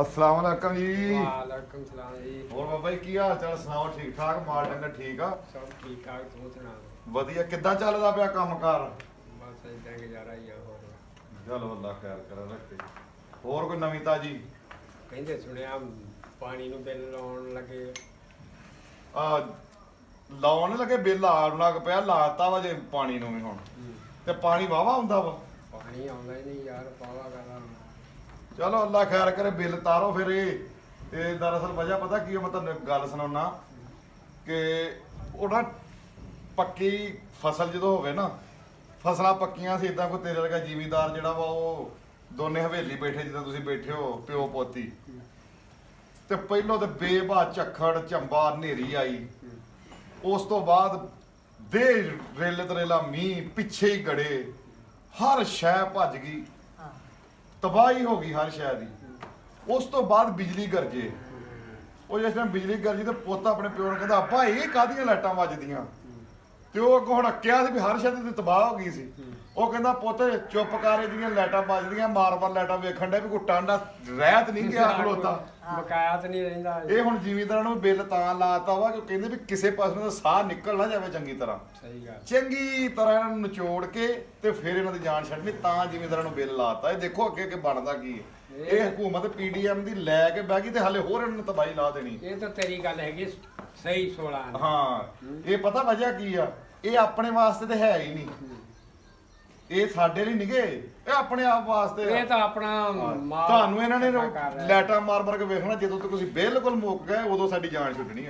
अस्सलाम वालेकुम जी। वालेकुम सलाम जी। और बाबा जी की हाल चाल सुनाओ? ठीक ठाक? माल डंगर ठीक आ? सब ठीक ठाक तू सुना। ਵਧੀਆ। ਕਿੱਦਾਂ ਚੱਲਦਾ ਪਿਆ ਕੰਮਕਾਰ? बस इदां गुजारा ही आ हो ਚਲੋ ਅੱਲਾ ਖੈਰ ਕਰੇ ਰੱਖੇ। ਹੋਰ ਕੋਈ ਨਵੀਂ ਤਾਜੀ? ਕਹਿੰਦੇ ਸੁਣਿਆ ਪਾਣੀ ਨੂੰ ਬਿੱਲ ਲਾਉਣ ਲੱਗੇ। ਆ ਲਾਉਣ ਲੱਗੇ ਬਿੱਲ ਆਉਣ ਲੱਗ ਪਿਆ। ਲਾਤਾ ਵਾ ਜੇ ਪਾਣੀ ਨੂੰ ਵੀ ਹੁਣ ਤੇ ਪਾਣੀ ਵਾਵਾ ਆਉਂਦਾ ਵਾ। ਪਾਣੀ ਆਉਂਦਾ ਹੀ ਨਹੀਂ ਯਾਰ ਪਾਵਾ ਕਰਾਂ। ਚਲੋ ਅੱਲਾ ਖੈਰ ਕਰੇ ਬਿੱਲ ਤਾਰੋ ਫਿਰ। ਇਹ ਦਰਅਸਲ ਵਜ੍ਹਾ ਪਤਾ ਕੀ ਆ? ਮੈਂ ਤੁਹਾਨੂੰ ਇੱਕ ਗੱਲ ਸੁਣਾਉਣਾ ਕਿ ਉਹ ਨਾ ਪੱਕੀ ਫਸਲ ਜਦੋਂ ਹੋਵੇ ਨਾ, ਫਸਲਾਂ ਪੱਕੀਆਂ ਸੀ ਇਦਾਂ ਕੋਈ ਤੇਰੇ ਵਰਗਾ ਜ਼ਿਮੀਂਦਾਰ ਜਿਹੜਾ ਵਾ ਉਹ ਦੋਨੇ ਹਵੇਲੀ ਬੈਠੇ ਜਿੱਦਾਂ ਤੁਸੀਂ ਬੈਠੇ ਹੋ ਪਿਓ ਪੋਤੀ, ਤੇ ਪਹਿਲੋਂ ਤੇ ਬੇਬਾ ਝੱਖੜ ਝੰਬਾ ਹਨੇਰੀ ਆਈ, ਉਸ ਤੋਂ ਬਾਅਦ ਦੇ ਰੇਲੇ ਤਰੇਲਾ ਮੀਂਹ ਪਿੱਛੇ ਹੀ ਗੜੇ, ਹਰ ਸ਼ੈ ਭੱਜ ਗਈ, ਤਬਾਹੀ ਹੋ ਗਈ ਹਰ ਸ਼ੈ ਦੀ। ਉਸ ਤੋਂ ਬਾਅਦ ਬਿਜਲੀ ਗਰਜੇ। ਉਹ ਜਿਸ ਟਾਈਮ ਬਿਜਲੀ ਗਰਜੀ ਤੇ ਪੁੱਤ ਆਪਣੇ ਪਿਓ ਨੂੰ ਕਹਿੰਦਾ ਆਪਾ ਇਹ ਕਾਹਦੀਆਂ ਲਾਈਟਾਂ ਵੱਜਦੀਆਂ, ਤੇ ਉਹ ਅੱਗੋਂ ਹੁਣ ਅੱਕਿਆ ਸੀ ਵੀ ਹਰ ਸ਼ੈ ਤੇ ਤਬਾਹ ਹੋ ਗਈ ਸੀ। ਉਹ ਕਹਿੰਦਾ ਪੁੱਤ ਚੁੱਪ ਕਰ, ਜਿਹੜੀਆਂ ਲਾਈਟਾਂ ਵੱਜਦੀਆਂ ਮਾਰ-ਮਾਰ ਲਾਈਟਾਂ ਵੇਖਣ ਡਿਆ ਵੀ ਕੋਈ ਟਾਂਡਾ ਰਹਿਤ ਨਹੀਂ ਗਿਆ ਖਲੋਤਾ। ਬਕਾਇਆ ਤਾਂ ਨਹੀਂ ਰਹਿੰਦਾ ਇਹ ਹੁਣ ਜ਼ਿਮੀਂਦਾਰਾਂ ਨੂੰ ਬਿੱਲ ਤਾਂ ਲਾਤਾ ਵਾ ਕਿ ਕਹਿੰਦੇ ਵੀ ਕਿਸੇ ਪਾਸੇ ਦਾ ਸਾਹ ਨਿਕਲ ਨਾ ਜਾਵੇ ਚੰਗੀ ਤਰ੍ਹਾਂ। ਸਹੀ ਗੱਲ। ਚੰਗੀ ਤਰ੍ਹਾਂ ਇਹਨਾਂ ਨੂੰ ਨਿਚੋੜ ਕੇ ਤੇ ਫਿਰ ਇਹਨਾਂ ਦੀ ਜਾਨ ਛੱਡਣੀ, ਤਾਂ ਜ਼ਿਮੀਂਦਾਰਾਂ ਨੂੰ ਬਿੱਲ ਲਾਤਾ। ਇਹ ਦੇਖੋ ਅੱਗੇ ਅੱਗੇ ਬਣਦਾ ਕੀ ਹੈ। ਇਹ ਹਕੂਮਤ ਪੀਡੀਐਮ ਦੀ ਲੈ ਕੇ ਬਹਿ ਗਈ ਤੇ ਹਾਲੇ ਹੋਰ ਇਹਨਾਂ ਨੂੰ ਤਬਾਹੀ ਲਾ ਦੇਣੀ। ਇਹ ਤਾਂ ਤੇਰੀ ਗੱਲ ਹੈਗੀ ਸਹੀ 16 ਹਾਂ, ਇਹ ਪਤਾ ਵਜ੍ਹਾ ਕੀ ਆ? ਇਹ ਆਪਣੇ ਵਾਸਤੇ ਤੇ ਹੈ ਹੀ ਨਹੀਂ, ਇਹ ਸਾਡੇ ਲਈ ਨਿਗੇ, ਇਹ ਆਪਣੇ ਆਪ ਵਾਸਤੇ ਆ। ਇਹ ਤਾਂ ਆਪਣਾ ਮਾਲ ਤੁਹਾਨੂੰ ਇਹਨਾਂ ਨੇ ਕਰ ਰਿਹਾ। ਲੈਟਾਂ ਮਾਰ ਮਾਰ ਕੇ ਵੇਖਣਾ, ਜਦੋਂ ਤੱਕ ਤੁਸੀਂ ਬਿਲਕੁਲ ਮੁੱਕ ਗਏ ਉਦੋਂ ਸਾਡੀ ਜਾਨ ਛੁੱਟਣੀ ਹੈ।